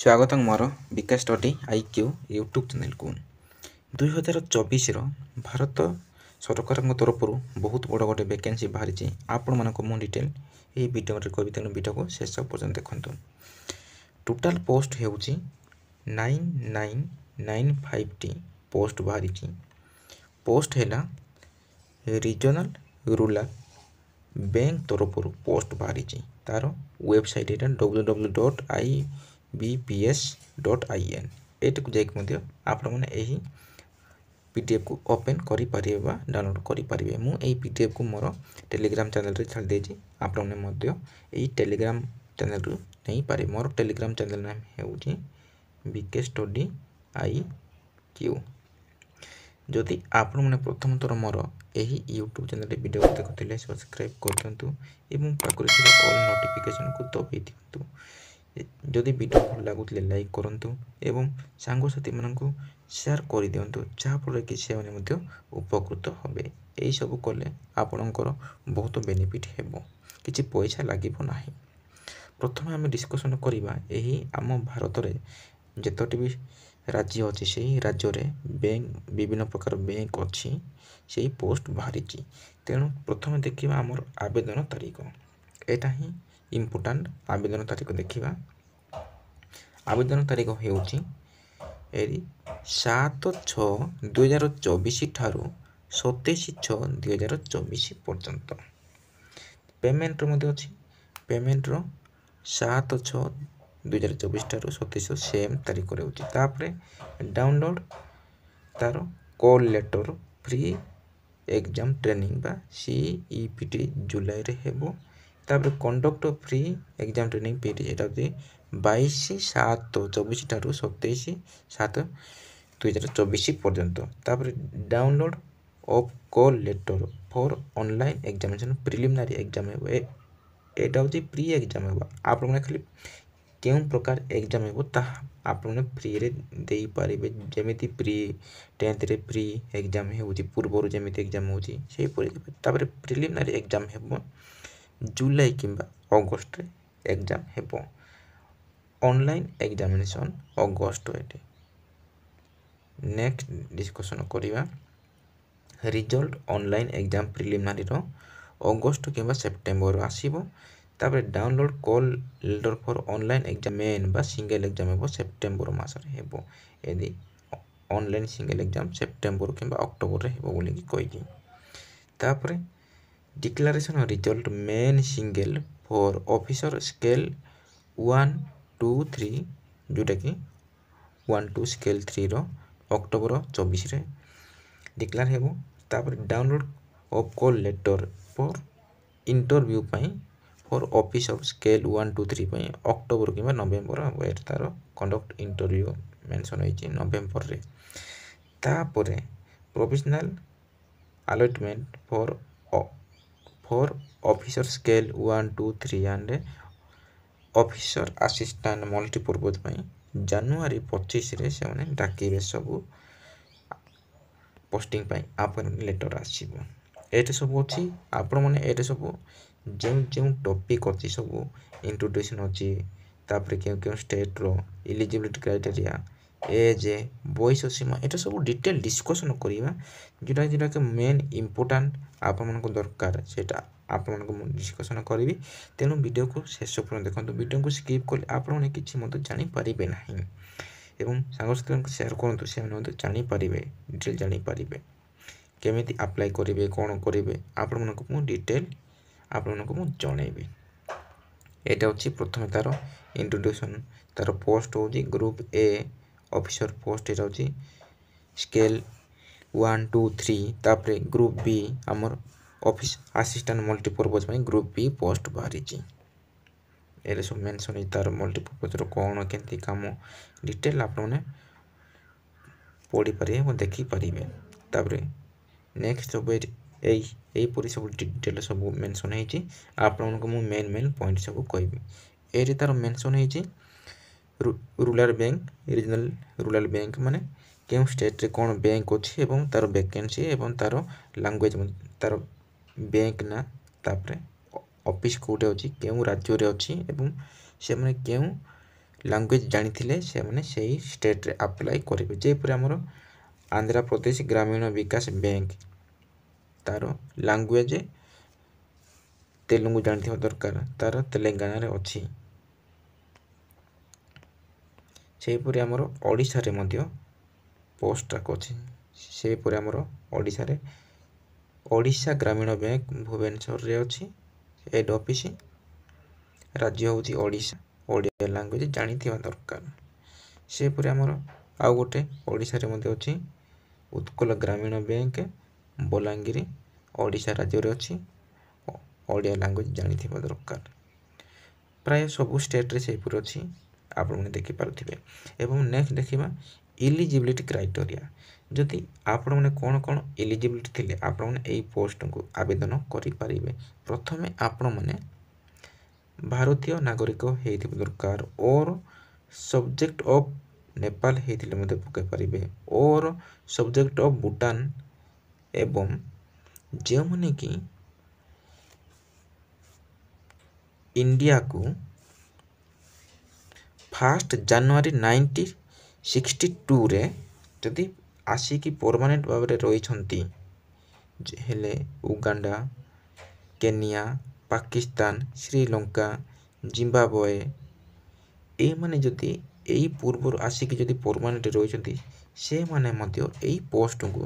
ସ୍ୱାଗତଂ ମୋର ବିକାଶ study IQ YouTube ଚ୍ୟାନେଲକୁ 2024 ଭାରତ ସରକାରଙ୍କ ତରଫରୁ ବହୁତ ବଡ଼ ଗୋଟେ ଭ୍ୟାକେନ୍ସି ବାହାରିଛି। ଆପଣମାନଙ୍କୁ ମୁଁ ଡିଟେଲ୍ ଏହି ଭିଡ଼ିଓରେ କହିବି, ତେଣୁ ଭିଡ଼ିଓକୁ ଶେଷ ପର୍ଯ୍ୟନ୍ତ ଦେଖନ୍ତୁ। ଟୋଟାଲ୍ ପୋଷ୍ଟ ହେଉଛି 9995ଟି ପୋଷ୍ଟ ବାହାରିଛି। ପୋଷ୍ଟ ହେଲା ରିଜନାଲ୍ ରୁରାଲ୍ ବ୍ୟାଙ୍କ ତରଫରୁ ପୋଷ୍ଟ ବାହାରିଛି। ତାର ୱେବସାଇଟ୍ ଏଇଟା www.ibps.in। ଏଇଟାକୁ ଯାଇକି ମଧ୍ୟ ଆପଣମାନେ ଏହି ପିଡିଏଫ୍କୁ ଓପେନ୍ କରିପାରିବେ ବା ଡାଉନଲୋଡ଼ କରିପାରିବେ। ମୁଁ ଏହି ପିଡିଏଫ୍କୁ ମୋର ଟେଲିଗ୍ରାମ୍ ଚ୍ୟାନେଲରେ ଛାଡ଼ି ଦେଇଛି। ଆପଣମାନେ ମଧ୍ୟ ଏହି ଟେଲିଗ୍ରାମ୍ ଚ୍ୟାନେଲରୁ ନେଇପାରିବେ। ମୋର ଟେଲିଗ୍ରାମ୍ ଚ୍ୟାନେଲ ନାମ ହେଉଛି ବିକେ ଷ୍ଟଡି ଆଇକ୍ୟୁ। ଯଦି ଆପଣମାନେ ପ୍ରଥମ ଥର ମୋର ଏହି ୟୁଟ୍ୟୁବ୍ ଚ୍ୟାନେଲରେ ଭିଡ଼ିଓ ଦେଖୁଥିଲେ, ସବସ୍କ୍ରାଇବ୍ କରିଦିଅନ୍ତୁ ଏବଂ ପାଖରେ ଥିବା ଅଲ୍ ନୋଟିଫିକେସନ୍କୁ ଦବାଇ ଦିଅନ୍ତୁ। ଯଦି ଭିଡ଼ିଓ ଭଲ ଲାଗୁଥିଲେ ଲାଇକ୍ କରନ୍ତୁ ଏବଂ ସାଙ୍ଗସାଥିମାନଙ୍କୁ ସେୟାର କରିଦିଅନ୍ତୁ, ଯାହାଫଳରେ କି ସେମାନେ ମଧ୍ୟ ଉପକୃତ ହେବେ। ଏହିସବୁ କଲେ ଆପଣଙ୍କର ବହୁତ ବେନିଫିଟ୍ ହେବ, କିଛି ପଇସା ଲାଗିବ ନାହିଁ। ପ୍ରଥମେ ଆମେ ଡିସ୍କସନ୍ କରିବା ଏହି ଆମ ଭାରତରେ ଯେତୋଟି ବି ରାଜ୍ୟ ଅଛି, ସେହି ରାଜ୍ୟରେ ବିଭିନ୍ନ ପ୍ରକାର ବ୍ୟାଙ୍କ ଅଛି, ସେହି ପୋଷ୍ଟ ବାହାରିଛି। ତେଣୁ ପ୍ରଥମେ ଦେଖିବା ଆମର ଆବେଦନ ତାରିଖ। ଏଇଟା ହିଁ ଇମ୍ପୋର୍ଟାଣ୍ଟ। ଆବେଦନ ତାରିଖ ଦେଖିବା। ଆବେଦନ ତାରିଖ ହେଉଛି 7/6/2024 ଠାରୁ 27/6/2024 ପର୍ଯ୍ୟନ୍ତ। ପେମେଣ୍ଟର ମଧ୍ୟ ଅଛି। ପେମେଣ୍ଟର 7/6/2024 ଠାରୁ 27 ସେମ୍ ତାରିଖରେ ହେଉଛି। ତାପରେ ଡାଉନଲୋଡ଼ ତାର call letter free exam training ବା CEPT ଜୁଲାଇରେ ହେବ। ତାପରେ କଣ୍ଡକ୍ଟ ଫ୍ରି ଏକ୍ଜାମ୍ ଟ୍ରେନିଂ ପିଟି, ଏଇଟା ହେଉଛି 22/7/24 ଠାରୁ 27/7/2024 ପର୍ଯ୍ୟନ୍ତ। ତାପରେ download of call letter for online examination preliminary exam ହେବ। ଏଇଟା ହେଉଛି ପ୍ରି ଏକ୍ଜାମ୍ ହେବ। ଆପଣମାନେ ଖାଲି କେଉଁ ପ୍ରକାର ଏକ୍ଜାମ୍ ହେବ ତାହା ଆପଣମାନେ ଫ୍ରିରେ ଦେଇପାରିବେ। ଯେମିତି ପ୍ରି 10th ପ୍ରି ଏକ୍ଜାମ୍ ହେଉଛି, ପୂର୍ବରୁ ଯେମିତି ଏକ୍ଜାମ୍ ହେଉଛି ସେହିପରି। ତାପରେ ପ୍ରିଲିମିନାରୀ ଏକ୍ଜାମ୍ ହେବ ଜୁଲାଇ କିମ୍ବା ଅଗଷ୍ଟରେ ଏକ୍ଜାମ୍ ହେବ। Online examination August. ଏଠି ନେକ୍ସଟ ଡିସ୍କସନ୍ କରିବା ରିଜଲ୍ଟ ଅନଲାଇନ୍ ଏକ୍ଜାମ୍ ପ୍ରିଲିମିନାରୀର ଅଗଷ୍ଟ କିମ୍ବା ସେପ୍ଟେମ୍ବର ଆସିବ। ତାପରେ download call letter for online exam main ବା ସିଙ୍ଗଲ୍ ଏକ୍ଜାମ୍ ହେବ ସେପ୍ଟେମ୍ବର ମାସରେ ହେବ। ଯଦି ଅନଲାଇନ୍ ସିଙ୍ଗଲ୍ ଏକ୍ଜାମ୍ ସେପ୍ଟେମ୍ବର କିମ୍ବା ଅକ୍ଟୋବରରେ ହେବ ବୋଲିକି କହିଛି। ତାପରେ declaration result main single for officer scale 1, 2, 3, ଯେଉଁଟାକି 1, 2 ସ୍କେଲ୍ 3ର ଅକ୍ଟୋବର 24ରେ ଡିକ୍ଲାର ହେବ। ତାପରେ download of call letter for interview ପାଇଁ ଫର୍ ଅଫିସର ସ୍କେଲ୍ 1, 2, 3 ପାଇଁ ଅକ୍ଟୋବର କିମ୍ବା ନଭେମ୍ବର ହେବ। ଏଠି ତାର କଣ୍ଡକ୍ଟ ଇଣ୍ଟରଭ୍ୟୁ ମେନ୍ସନ୍ ହୋଇଛି ନଭେମ୍ବରରେ। ତାପରେ provisional allotment for officer scale 1, 2, 3 and officer assistant multipurpose ପାଇଁ ଜାନୁଆରୀ 25ରେ ସେମାନେ ଡାକିବେ। ସବୁ ପୋଷ୍ଟିଂ ପାଇଁ ଆପଏଣ୍ଟମେଣ୍ଟ ଲେଟର ଆସିବ। ଏଇଠି ସବୁ ଅଛି। ଆପଣମାନେ ଏଇଠି ସବୁ ଯେଉଁ ଟପିକ୍ ଅଛି ସବୁ ଇଣ୍ଟ୍ରୋଡକ୍ସନ୍ ଅଛି। ତାପରେ କେଉଁ ଷ୍ଟେଟ୍ର ଇଲିଜିବିଲିଟି କ୍ରାଇଟେରିଆ, ଏଜ୍, ବୟସ ସୀମା, ଏଇଟା ସବୁ ଡିଟେଲ୍ ଡିସ୍କସନ୍ କରିବା। ଯେଉଁଟାକି ମେନ୍ ଇମ୍ପୋର୍ଟାଣ୍ଟ ଆପଣମାନଙ୍କୁ ଦରକାର, ସେଇଟା ଆପଣମାନଙ୍କୁ ମୁଁ ଡିସ୍କସନ୍ କରିବି। ତେଣୁ ଭିଡ଼ିଓକୁ ଶେଷ ପର୍ଯ୍ୟନ୍ତ ଦେଖନ୍ତୁ। ଭିଡ଼ିଓକୁ ସ୍କିପ୍ କଲେ ଆପଣମାନେ କିଛି ମଧ୍ୟ ଜାଣିପାରିବେ ନାହିଁ ଏବଂ ସାଙ୍ଗସାଥିମାନଙ୍କୁ ସେୟାର କରନ୍ତୁ, ସେମାନେ ମଧ୍ୟ ଜାଣିପାରିବେ, ଡିଟେଲ୍ ଜାଣିପାରିବେ କେମିତି ଆପ୍ଲାଏ କରିବେ, କ'ଣ କରିବେ, ଆପଣମାନଙ୍କୁ ମୁଁ ଡିଟେଲ୍ ଆପଣମାନଙ୍କୁ ମୁଁ ଜଣେଇବି। ଏଇଟା ହେଉଛି ପ୍ରଥମେ ତାର ଇଣ୍ଟ୍ରୋଡକ୍ସନ୍। ତାର ପୋଷ୍ଟ ହେଉଛି ଗ୍ରୁପ୍ ଏ ଅଫିସର ପୋଷ୍ଟ, ଏଇଟା ହେଉଛି ସ୍କେଲ୍ 1, 2, 3। ତାପରେ ଗ୍ରୁପ୍ ବି ଆମର ଅଫିସ ଆସିଷ୍ଟାଣ୍ଟ ମଲ୍ଟିପର୍ପଜ୍ ପାଇଁ ଗ୍ରୁପ୍ ବି ପୋଷ୍ଟ ବାହାରିଛି। ଏରେ ସବୁ ମେନ୍ସନ୍ ହେଇଛି ତାର ମଲ୍ଟିପର୍ପଜ୍ର କ'ଣ କେମିତି କାମ ଡିଟେଲ୍ ଆପଣମାନେ ପଢ଼ିପାରିବେ ଏବଂ ଦେଖିପାରିବେ। ତାପରେ ନେକ୍ସଟ ସବୁ ଏହିପରି ସବୁ ଡିଟେଲ୍ ସବୁ ମେନ୍ସନ୍ ହେଇଛି। ଆପଣମାନଙ୍କୁ ମୁଁ ମେନ୍ ପଏଣ୍ଟ ସବୁ କହିବି। ଏଠି ତାର ମେନ୍ସନ୍ ହେଇଛି rural bank, regional rural bank ମାନେ କେଉଁ ଷ୍ଟେଟ୍ରେ କ'ଣ ବ୍ୟାଙ୍କ ଅଛି ଏବଂ ତାର ଭ୍ୟାକେନ୍ସି ଏବଂ ତାର ଲାଙ୍ଗୁଏଜ୍, ତାର ବ୍ୟାଙ୍କ ନା, ତାପରେ ଅଫିସ୍ କେଉଁଠି ଅଛି, କେଉଁ ରାଜ୍ୟରେ ଅଛି ଏବଂ ସେମାନେ କେଉଁ ଲାଙ୍ଗୁଏଜ ଜାଣିଥିଲେ ସେମାନେ ସେଇ ଷ୍ଟେଟ୍ରେ ଆପ୍ଲାଏ କରିବେ। ଯେପରି ଆମର ଆନ୍ଧ୍ରପ୍ରଦେଶ ଗ୍ରାମୀଣ ବିକାଶ ବ୍ୟାଙ୍କ, ତାର ଲାଙ୍ଗୁଏଜ ତେଲୁଗୁ ଜାଣିଥିବା ଦରକାର, ତାର ତେଲେଙ୍ଗାନାରେ ଅଛି। ସେହିପରି ଆମର ଓଡ଼ିଶାରେ ମଧ୍ୟ ପୋଷ୍ଟଟାକ ଅଛି। ସେହିପରି ଆମର ଓଡ଼ିଶାରେ ଓଡ଼ିଶା ଗ୍ରାମୀଣ ବ୍ୟାଙ୍କ ଭୁବନେଶ୍ୱରରେ ଅଛି ହେଡ୍ ଅଫିସ୍। ରାଜ୍ୟ ହେଉଛି ଓଡ଼ିଶା। ଓଡ଼ିଆ ଲାଙ୍ଗୁଏଜ ଜାଣିଥିବା ଦରକାର। ସେହିପରି ଆମର ଆଉ ଗୋଟେ ଓଡ଼ିଶାରେ ମଧ୍ୟ ଅଛି ଉତ୍କଳ ଗ୍ରାମୀଣ ବ୍ୟାଙ୍କ ବଲାଙ୍ଗୀର, ଓଡ଼ିଶା ରାଜ୍ୟରେ ଅଛି। ଓଡ଼ିଆ ଲାଙ୍ଗୁଏଜ ଜାଣିଥିବା ଦରକାର। ପ୍ରାୟ ସବୁ ଷ୍ଟେଟ୍ରେ ସେହିପରି ଅଛି, ଆପଣମାନେ ଦେଖିପାରୁଥିବେ। ଏବଂ ନେକ୍ସଟ ଦେଖିବା ଇଲିଜିବିଲିଟି କ୍ରାଇଟେରିଆ। ଯଦି ଆପଣମାନେ କ'ଣ କ'ଣ ଇଲିଜିବିଲିଟି ଥିଲେ ଆପଣମାନେ ଏହି ପୋଷ୍ଟକୁ ଆବେଦନ କରିପାରିବେ। ପ୍ରଥମେ ଆପଣମାନେ ଭାରତୀୟ ନାଗରିକ ହେଇଥିବା ଦରକାର, ଓର ସବଜେକ୍ଟ ଅଫ୍ ନେପାଳ ହେଇଥିଲେ ମଧ୍ୟ ପକାଇ ପାରିବେ, ଓର ସବଜେକ୍ଟ ଅଫ୍ ଭୁଟାନ, ଏବଂ ଯେଉଁମାନେ କି ଇଣ୍ଡିଆକୁ 1 ଜାନୁଆରୀ 1962ରେ ଯଦି ଆସିକି ପରମାନେଣ୍ଟ ଭାବରେ ରହିଛନ୍ତି, ହେଲେ ଉଗାଣ୍ଡା, କେନିଆ, ପାକିସ୍ତାନ, ଶ୍ରୀଲଙ୍କା, ଜିମ୍ବାବଏ, ଏଇମାନେ ଯଦି ଏଇ ପୂର୍ବରୁ ଆସିକି ଯଦି ପରମାନେଣ୍ଟ ରହିଛନ୍ତି, ସେମାନେ ମଧ୍ୟ ଏଇ ପୋଷ୍ଟକୁ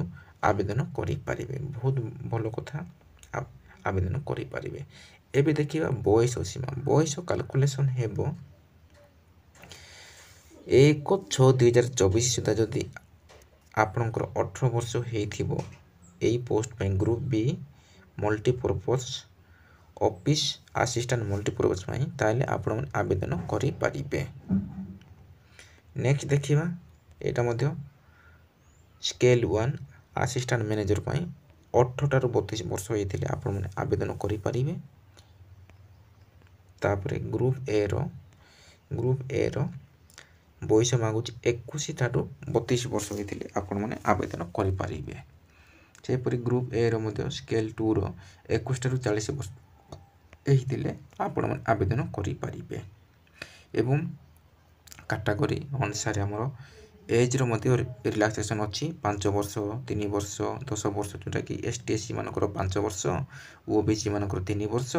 ଆବେଦନ କରିପାରିବେ। ବହୁତ ଭଲ କଥା, ଆବେଦନ କରିପାରିବେ। ଏବେ ଦେଖିବା ବୟସ ସୀମା। ବୟସ କାଲକୁଲେସନ୍ ହେବ 1/6/2024 ସୁଦ୍ଧା ଯଦି ଆପଣଙ୍କର 18 ବର୍ଷ ହେଇଥିବ ଏଇ ପୋଷ୍ଟ ପାଇଁ group B multipurpose office assistant multipurpose ପାଇଁ, ତାହେଲେ ଆପଣମାନେ ଆବେଦନ କରିପାରିବେ। ନେକ୍ସଟ ଦେଖିବା, ଏଇଟା ମଧ୍ୟ ସ୍କେଲ୍ 1 ଆସିଷ୍ଟାଣ୍ଟ ମ୍ୟାନେଜର ପାଇଁ 18ରୁ 32 ବର୍ଷ ହେଇଥିଲେ ଆପଣମାନେ ଆବେଦନ କରିପାରିବେ। ତାପରେ ଗ୍ରୁପ୍ ଏର ବୟସ ମାଗୁଛି 21ଠାରୁ 32 ବର୍ଷ ହେଇଥିଲେ ଆପଣମାନେ ଆବେଦନ କରିପାରିବେ। ସେହିପରି ଗ୍ରୁପ୍ ଏର ମଧ୍ୟ ସ୍କେଲ୍ 2ର 21ଠାରୁ 40 ବର୍ଷ ହେଇଥିଲେ ଆପଣମାନେ ଆବେଦନ କରିପାରିବେ। ଏବଂ କାଟାଗୋରୀ ଅନୁସାରେ ଆମର ଏଜ୍ର ମଧ୍ୟ ରିଲାକ୍ସେସନ୍ ଅଛି। 5 ବର୍ଷ, 3 ବର୍ଷ, 10 ବର୍ଷ, ଯେଉଁଟାକି ST SC ମାନଙ୍କର 5 ବର୍ଷ, OBC ମାନଙ୍କର 3 ବର୍ଷ,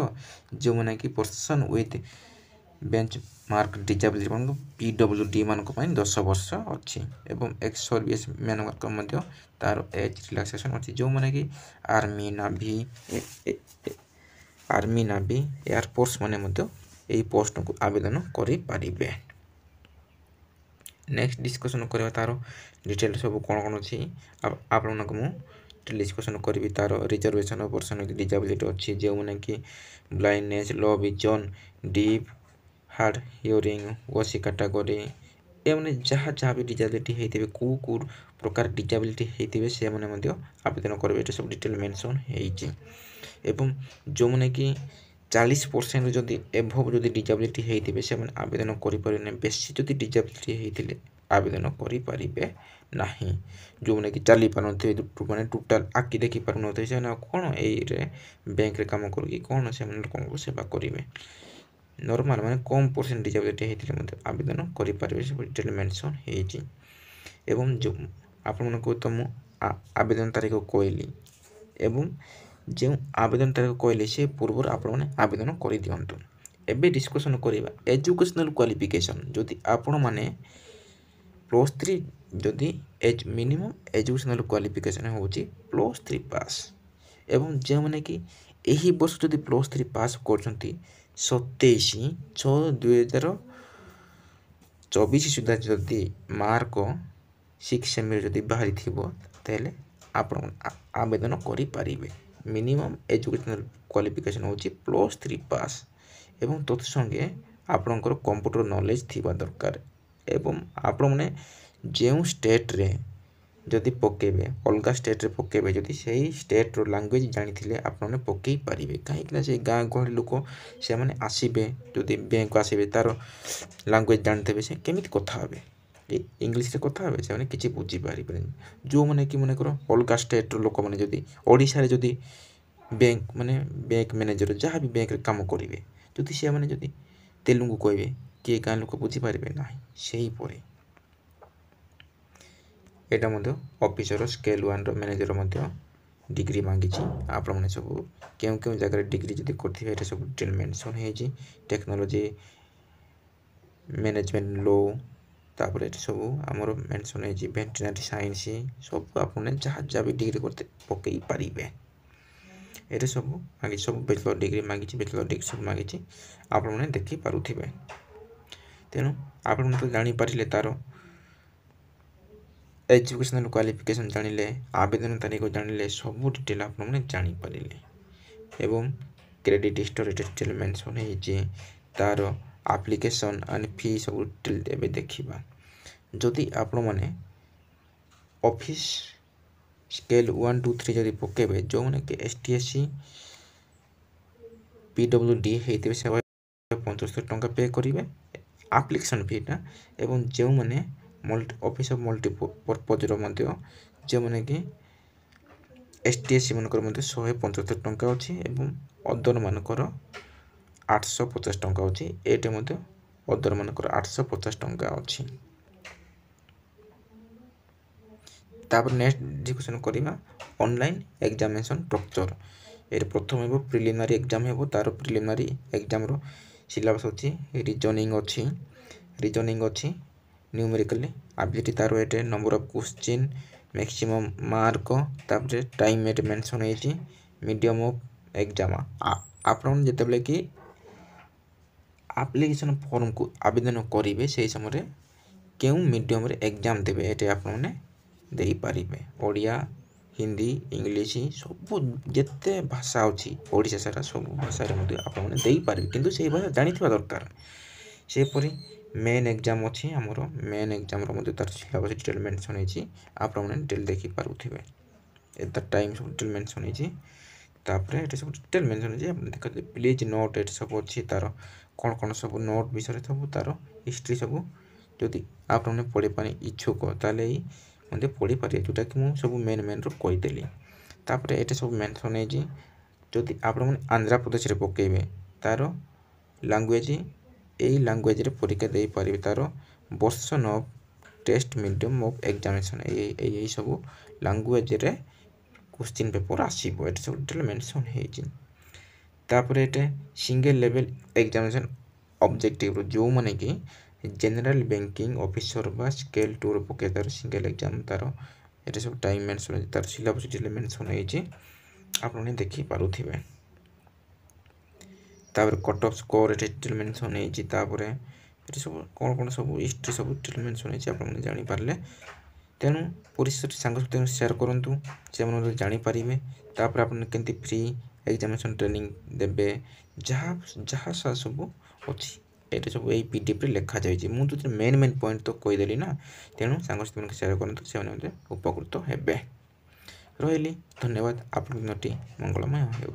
ଯେଉଁମାନେ କି person with bench mark disability ମାନଙ୍କୁ PWD ମାନଙ୍କ ପାଇଁ 10 ବର୍ଷ ଅଛି। ଏବଂ ଏକ୍ସ ସର୍ଭିସ୍ ମ୍ୟାନଙ୍କ ମଧ୍ୟ ତାର ଏଜ୍ ରିଲାକ୍ସେସନ୍ ଅଛି। ଯେଉଁମାନେ କି ଆର୍ମି, ନାଭି, ଏୟାରଫୋର୍ସ ମାନେ ମଧ୍ୟ ଏହି ପୋଷ୍ଟକୁ ଆବେଦନ କରିପାରିବେ। ନେକ୍ସଟ ଡିସ୍କସନ୍ କରିବା ତାର ଡିଟେଲ ସବୁ କ'ଣ କ'ଣ ଅଛି ଆପଣମାନଙ୍କୁ ମୁଁ ଡିସ୍କସନ୍ କରିବି। ତାର reservation of person with disability ଅଛି, ଯେଉଁମାନେ କି blindness, low vision, deaf, hard hearing, OC category, ଏମାନେ ଯାହା ବି ଡିଜାବିଲିଟି ହେଇଥିବେ, କେଉଁ ପ୍ରକାର ଡିଜାବିଲିଟି ହେଇଥିବେ ସେମାନେ ମଧ୍ୟ ଆବେଦନ କରିବେ। ଏଠି ସବୁ ଡିଟେଲ ମେନସନ୍ ହେଇଛି। ଏବଂ ଯେଉଁମାନେ କି 40% ଯଦି ଏଭବ୍ ଯଦି ଡିଜାବିଲିଟି ହେଇଥିବେ ସେମାନେ ଆବେଦନ କରିପାରିବେ ନାହିଁ। ବେଶୀ ଯଦି ଡିଜାବିଲିଟି ହେଇଥିଲେ ଆବେଦନ କରିପାରିବେ ନାହିଁ। ଯେଉଁମାନେ କି ଚାଲି ପାରୁନଥିବେ, ମାନେ ଟୋଟାଲ ଆଖି ଦେଖି ପାରୁନଥିବେ, ସେମାନେ କ'ଣ ଏଇରେ ବ୍ୟାଙ୍କରେ କାମ କରିକି କ'ଣ ସେମାନେ ଲୋକଙ୍କୁ ସେବା କରିବେ। ନର୍ମାଲ ମାନେ କମ୍ ପରସେଣ୍ଟ ଡିଜାବିଲିଟି ହେଇଥିଲେ ମଧ୍ୟ ଆବେଦନ କରିପାରିବେ, ସବୁ ଡିଟେଲ ମେନସନ୍ ହେଇଛି। ଏବଂ ଆପଣମାନଙ୍କୁ ତ ମୁଁ ଆବେଦନ ତାରିଖ କହିଲି, ଏବଂ ଯେଉଁ ଆବେଦନ ତାରିଖ କହିଲେ ସେ ପୂର୍ବରୁ ଆପଣମାନେ ଆବେଦନ କରିଦିଅନ୍ତୁ। ଏବେ ଡିସ୍କସନ୍ କରିବା ଏଜୁକେସନାଲ୍ କ୍ୱାଲିଫିକେସନ୍। ଯଦି ଆପଣମାନେ +3 ଯଦି ମିନିମମ୍ ଏଜୁକେସନାଲ୍ କ୍ୱାଲିଫିକେସନ୍ ହେଉଛି +3 ପାସ୍, ଏବଂ ଯେଉଁମାନେ କି ଏହି ବର୍ଷ ଯଦି +3 ପାସ୍ କରୁଛନ୍ତି 27/6/2024 ସୁଦ୍ଧା ଯଦି ମାର୍କ 6 ସେମିରେ ଯଦି ବାହାରିଥିବ, ତାହେଲେ ଆପଣ ଆବେଦନ କରିପାରିବେ। ମିନିମମ୍ ଏଜୁକେସନାଲ୍ କ୍ୱାଲିଫିକେସନ୍ ହେଉଛି +3 ପାସ୍, ଏବଂ ତତ୍ସଙ୍ଗେ ଆପଣଙ୍କର କମ୍ପ୍ୟୁଟର ନଲେଜ ଥିବା ଦରକାର। ଏବଂ ଆପଣମାନେ ଯେଉଁ ଷ୍ଟେଟ୍ରେ ଯଦି ପକାଇବେ, ଅଲଗା ଷ୍ଟେଟ୍ରେ ପକାଇବେ, ଯଦି ସେହି ଷ୍ଟେଟ୍ର ଲାଙ୍ଗୁଏଜ ଜାଣିଥିଲେ ଆପଣମାନେ ପକାଇ ପାରିବେ। କାହିଁକିନା ସେ ଗାଁ ଗହଳି ଲୋକ ସେମାନେ ଆସିବେ, ଯଦି ବ୍ୟାଙ୍କକୁ ଆସିବେ ତାର ଲାଙ୍ଗୁଏଜ ଜାଣିଥିବେ, ସେ କେମିତି କଥା ହେବେ, ଇଂଲିଶରେ କଥା ହେବେ, ସେମାନେ କିଛି ବୁଝିପାରିବେନି। ଯେଉଁମାନେ କି ମନେକର ଅଲଗା ଷ୍ଟେଟ୍ର ଲୋକମାନେ ଯଦି ଓଡ଼ିଶାରେ ଯଦି ବ୍ୟାଙ୍କ ମ୍ୟାନେଜର ଯାହା ବି ବ୍ୟାଙ୍କରେ କାମ କରିବେ, ଯଦି ସେମାନେ ଯଦି ତେଲୁଗୁ କହିବେ किए गाँ लोक बुझीपारे ना से हीपरी एटा ऑफिसर स्केल 1 मैनेजर डिग्री मांगी आपण सब क्यों क्यों जगह डिग्री जब कर सब डिटेल मेंशन है टेक्नोलॉजी मैनेजमेंट लॉ तापर ये सब आमर मेंशन है वेटरनरी साइंस सब आपने जहाँ जहाँ भी डिग्री करते पकई पारे ये सब मांगी सब बैचलर डिग्री मांगी बैचलर डिग्री सब मांगी आपने देखी पारे तेणु आप जापारे तार एजुकेशनल क्वालिफिकेशन जानिले आवेदन तारीख जानिले सब डिटेल आपने जापारे एवं क्रेडिट हिस्टोरी डिटेल मेंशन है तार एप्लिकेशन एंड फी सब डिटेल एवं देखा जदि आपण मैंने ऑफिस स्केल 1 2 3 जदि पकेबे जो मैंने कि STSC PWD होते से 75 टंका पे करेंगे एप्लिकेशन फीटा एवं जो मैंने ऑफिस ऑफ मल्टीपर्पज जो मैंने कि STSC मानकर 175 टंका अच्छी एवं अदर मानकर 850 टंका अच्छी ये अदर मानकर 850 टंका अच्छी तापर नेक्स्ट डिस्कशन करवा ऑनलाइन एग्जामिनेशन स्ट्रक्चर ये प्रथम हे प्रिलिमिनारी एग्जाम हे तार प्रिलिमिनारी एग्जाम रो सिलेबस अच्छी रीजनिंग अच्छी न्यूमेरिकली एबिलिटी तार ये number of question maximum mark तापर टाइम एट मेंशन है मीडियम ऑफ एग्जाम आपण जिते कि एप्लिकेशन फॉर्म को आवेदन करेंगे से समय क्यों मीडियम एग्जाम देवे ये आपने दे पारे ओडिया हिंदी इंग्लिश सब जिते भाषा अच्छी ओडिशा सारा सब भाषा आपने दे पारे किंतु से भाषा जानी दरकार सेपरी मेन एग्जाम अच्छी आमर मेन एग्जाम तार सिलेबस डिटेल मेंशन है आपने डिटेल देखी पारे तार टाइम सब डिटेल मेंशन है तापर ये सब डिटेल मेंशन है देखते प्लीज नोट ये सब अच्छी तार कौन कौन सब नोट विषय सब तार हिस्ट्री सब जदि आपने पढ़ी इच्छुक ताले मत पढ़ी पारे जोटा कि मुझे सब मेन मेन रहीदेली तापर ये सब मेंशन है जदि आप आंध्र प्रदेश में पकेबे तार लैंग्वेज यही लैंग्वेज रे परीक्षा दे पारे तार version of test medium of examination यही सब लैंग्वेज रे क्वेश्चन पेपर आसो ये सब डिटेल मेंशन है तापर ये सिंगल लेवल एग्जामिनेशन ऑब्जेक्टिव जो माने कि जनरल बैंकिंग ऑफिसर बा स्केल 2 रो पके तार सिंगल एग्जाम तार ये सब टाइम मेंशन तार सिलेबस डिटेल मेंशन है आपने देखी पारुथिबे तापर cut off score detail mention है तापर ये सब कौन कौन सब हिस्ट्री सब डिटेल मेंशन है आपने जानी पारले तेणु परिसर सांगसाथी शेयर करूँ से जानीपारे तापर आपने केमती फ्री एग्जामिनेशन ट्रेनिंग देबे जहाँ जहाँ सब अच्छी ये सब यही PDF रे लिखा जाए मुझे मेन मेन पॉइंट तो कहीदेली ना तेणु सांगसाथी शेयर करूँ से उपकृत हेबे रही धन्यवाद आप मंगलमय हो।